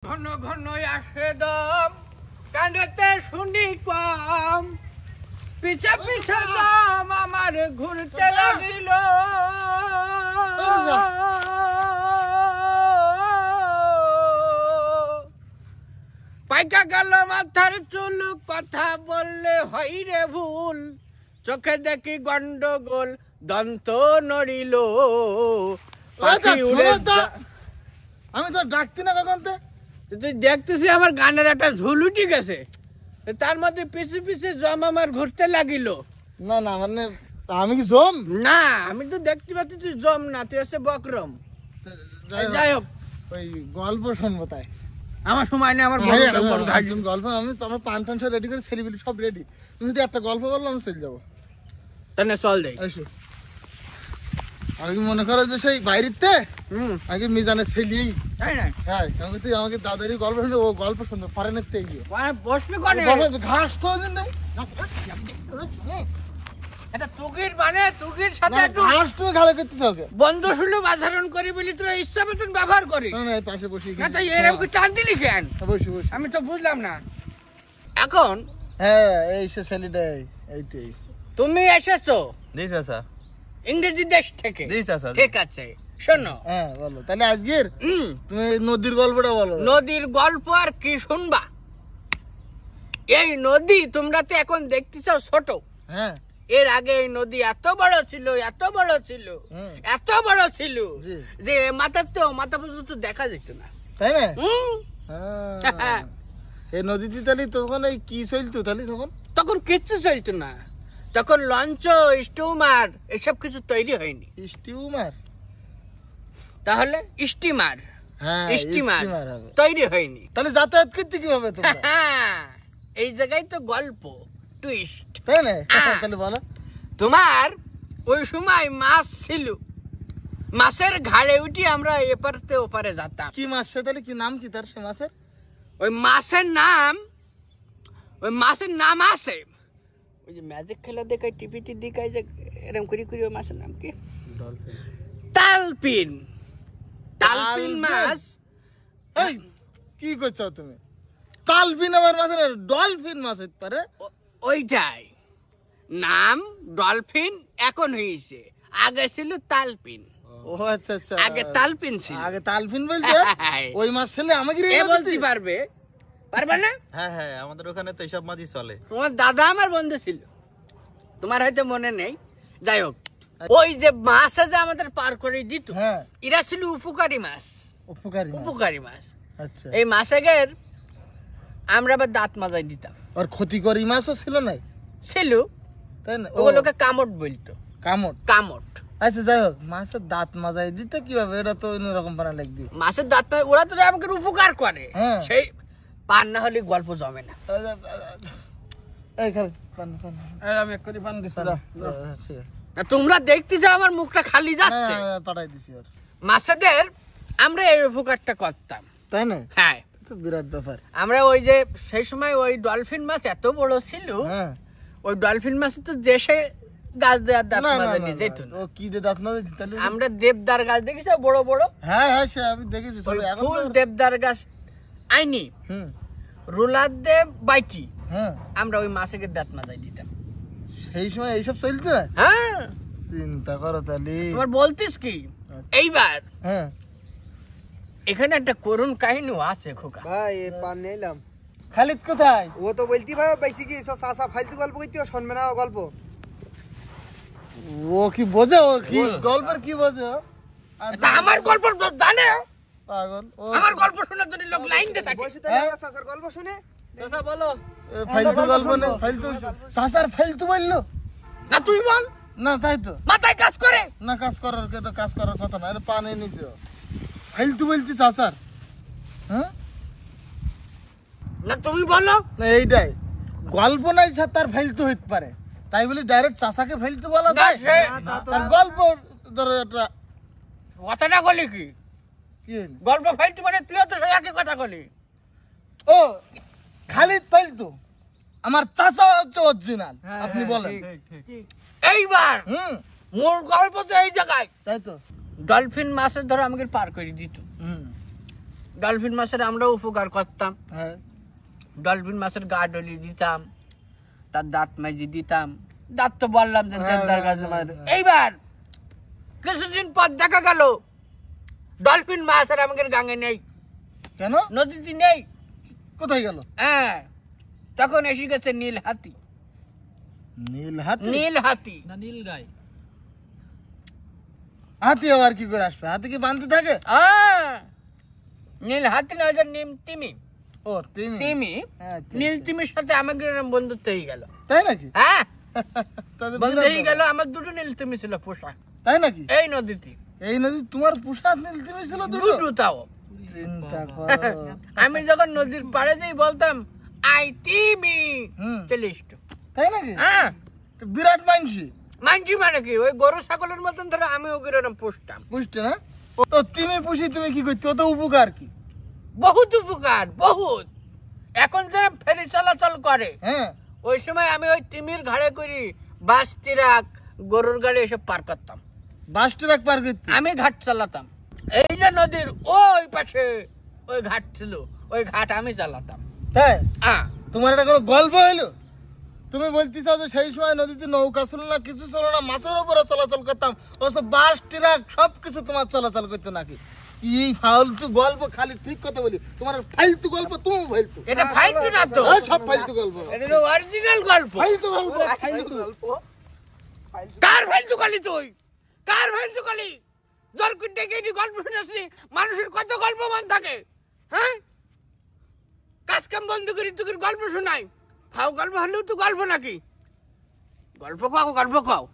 ঘন ঘন আসে দম কানেতে শুনি কম পিছে পিছে দম আমার ঘুরতে লাগিল পাইকা গেল মাথার চুল কথা বললে হয় রে ভুল চোখে দেখি গন্ডগোল দন্ত নড়িল পাখি উড়ে আমি তো ডাকতি না কখন তুই দেখতেছি আমার গানের একটা ঝুল উঠে গেছে তার মধ্যে পিছে পিছে জম আমার ঘুরতে লাগিল না না মানে আমি কি জম না আমি তো দেখতে পাচ্ছি তুই জম না তুই হচ্ছে বকরম যাই হোক ওই গল্প শুনবো তাই আমার সময় নেই আমার গল্প আমি আমার পান টান সব রেডি করে ছেলেবিলি সব রেডি তুমি যদি একটা গল্প বললো আমি চলে যাবো তাহলে চল দেই এসো আমি মনে করো যে সেই বাইরেতে আগে মিজানের ছেলেই তাই না হ্যাঁ তুই আমাকে দাদারই গল্প শুনবে ও গল্প শুনবে ফরেনের থেকে বসবি কোনে ঘাস তো দিন নাই এটা তুগির মানে তুগির সাথে একটু ঘাস তুমি গালে করতেছ ওকে বন্ধ সুলভ আচরণ করি বলি তোরা ইচ্ছা মতন ব্যবহার করি না এই পাশে বসি না তাই এরকম টান দিলি কেন বসি বসি আমি তো বুঝলাম না এখন হ্যাঁ এই সে ছেলেটা এইতে তুমি এসেছো জি চাচা ইংরেজি দেশ থেকে জি চাচা ঠিক আছে শোনো হ্যাঁ বলো তাহলে আজকের তুমি নদীর গল্পটা বলো নদীর গল্প আর কি শুনবা এই নদী তোমরা তো এখন দেখতেছো ছোট হ্যাঁ এর আগে এই নদী এত বড় ছিল এত বড় ছিল এত বড় ছিল যে মাথা পর্যন্ত দেখা যেত না তাই না এই নদীতে তাহলে তখন এই কি চলতো তাহলে তখন কিচ্ছু চলতো না তখন লঞ্চ স্টিমার এসব কিছু তৈরি হয়নি স্টিমার তাহলে স্টিমার হ্যাঁ স্টিমার তৈরি হয়নি তাহলে যাতায়াত করতে কিভাবে তোমরা এই জায়গায় তো গল্প টুইস্ট তাই না তাহলে বলো তোমার ওই সময় মাছ ছিল মাছের ঘাড়ে উঠি আমরা এপারতে ওপারে যেতাম কি মাছ সে তাহলে কি নাম কি তার সে মাছের ওই মাছের নাম আছে ওই যে ম্যাজিক খেলা দেখায় টিভিতে দেখায় যে এরকম করি করি ওই মাছের নাম কি তালপিন তালপিন মাছ এই কি করছো তুমি তালপিন আবার মাছ না ডলফিন মাছ হইতে পারে ওইটাই নাম ডলফিন এখন হয়েছে আগে ছিল তালপিন ও আচ্ছা আচ্ছা আগে তালপিন ছিল আগে তালপিন বলতে ওই মাছ ছেলে আমাকে বলতে পারবে না হ্যাঁ হ্যাঁ আমাদের ওখানে তো এইসব মাছই চলে তোমার দাদা আমার বন্ধু ছিল তোমার হয়তো মনে নেই যাই হোক ওই যে মাছ যে আমাদের পার করে দিত এরা ছিল উপকারী মাছ উপকারী মাছ আচ্ছা এই মাছের আমরা আবার দাঁত মাজাই দিতাম আর ক্ষতিকরী মাছও ছিল না ছিল তাই না ওগুলোকে কামড় বলতো কামড় আচ্ছা যাই হোক মাছের দাঁত মাজাই দিতে কিভাবে এটা তো অন্যরকম বানা লাগবে মাছের দাঁত ওরা তো আমাকে উপকার করে সেই পান না হলে গল্প জমে না আমি এক্ষুনি পান দিচ্ছি তোমরা দেখতে যাও আমার মুখটা খালি যাচ্ছে পাঠাই দিছি আর মাছেদের আমরা এই উপকারটা করতাম তাই না হ্যাঁ তো বিরাট ব্যাপার আমরা ওই যে সেই সময় ওই ডলফিন মাছ এত বড় ছিল ওই ডলফিন মাছ তো যে সে গাছ দেওয়ার দাঁত মাজাই নিয়ে যেত না ও কি দিয়ে দাঁত মাজাই তাহলে আমরা দেবদার গাছ দেখেছি বড় বড় হ্যাঁ হ্যাঁ সে আমি দেখেছি ফুল দেবদার গাছ আইনি রোলার দে বাইটি আমরা ওই মাছের দাঁত মাজাই দিতাম সেই সময় এইসব চলছে হ্যাঁ চিন্তা করো তাহলে তোমার বলতিস কি এইবার এখানে একটা করুণ কাহিনী আছে খোকা ভাই পান নিলাম খালিদ কোথায় ও তো বলতি ভাই বেশি কি সব সাসা ফালতু গল্প কইতে শুনবে না গল্প ও কি বোঝে ও কি গল্পের কি বোঝে তা আমার গল্প জানে পাগল আমার গল্প শুনে যদি লোক লাইন দে থাকে বসে তো সাসার গল্প শুনে সাসা বলো ফালতু গল্প না ফালতু সাসার ফালতু বললো না তুই বল না তাই তো মাথায় কাজ করে না কাজ করার কথা না এটা পানি নিচে ফালতু বলতি সাসার না তুমি বলো না এইটাই গল্প নাই তার ফালতু হইতে পারে তাই বলি ডাইরেক্ট চাচাকে ফালতু বলা যায় তার গল্প ধরো একটা কথাটা বলি কি গল্প ফালতু মানে তুইও তো একই কথা বলি ও খালিদ ফালতু আমার চাচা হচ্ছে অরিজিনাল আপনি বলেন এইবার মোর গল্প তো এই জায়গায় তাই তো ডলফিন মাছের ধরো আমাকে পার করে দিত ডলফিন মাছের আমরা উপকার করতাম। হ্যাঁ ডলফিন মাছের গা ডলি দিতাম, তার দাঁত মাজি দিতাম। দাঁত তো বললাম যে দেবদার গাছ মাঝে। এইবার কিছুদিন পর দেখা গেল ডলফিন মাছ আর আমাদের গাঙে নেই। কেন? নদীতে নেই। কোথায় গেল? হ্যাঁ, তখন এসে গেছে নীল হাতি। নীল হাতি? নীল হাতি না নীল গাই। হাতি আবার কি করে আসবে? হাতি কি বাঁধতে থাকে? নীল হাতি না, ওটা নিম তিমি। ও তিমি। তিমি, আচ্ছা, নীল আচ্ছা। তিমির সাথে আমাদের বন্ধুত্ব হয়ে গেল। তাই নাকি? হ্যাঁ, তাদের বন্ধু বিরাট হয়ে গেল। আমার দুটো নীল তিমি ছিল পোষা তাই নাকি? এই নদীতে। এই নদী তোমার পোষা নীল তিমি ছিল দুটো? দুটো তাও। চিন্তা করো। আমি যখন নদীর পাড়ে যাই বলতাম আই তিমি, হুম। চলে এসতো। তাই নাকি? হ্যাঁ, বিরাট মানসি। মানছি মানে কি, ওই গরু ছাগলের মতন ধরে আমি ওগুলো এরকম পুষতাম। বুঝতে না? তো তিমি পুষি তুমি কি করতে? ও তো উপকার কি? বহুত উপকার, বহুত। এখন যারা ফেরি চলাচল করে, হ্যাঁ ওই সময় আমি ওই তিমির ঘাড়ে করি বাস ট্রাক গরুর গাড়ি এসব পার করতাম। বাস ট্রাক পার করতে? আমি ঘাট চালাতাম। এই যে নদীর ওই পাশে ওই ঘাট ছিল, ওই ঘাট আমি চালাতাম। তাই? হ্যাঁ, তোমার এটা কোনো গল্প হইলো? তুমি বলতে চাও যে সেই সময় নদীতে নৌকা ছিল না, কিছু ছিল না, মাছের উপরে চলাচল করতাম, অবশ্য বাস ট্রাক সবকিছু তোমার চলাচল করতে নাকি? এই ফালতু গল্প, খালি ঠিক কথা বলি, তোমার ফালতু গল্প, তুমি ফালতু। এটা ফালতু না তো, এই সব ফালতু গল্প, এটা অরিজিনাল গল্প। ফালতু গল্প, ফালতু। কার ফালতু কালি তুই? কার ফালতু কালি? দরকার ডেকে এটি গল্প শুনেছি, মানুষের কত গল্প মন থাকে। হ্যাঁ, কাজ কাম বন্ধ করি তোকে গল্প শোনাই। খাও গল্প হলেও তো গল্প নাকি? গল্প খাও, গল্প খাও।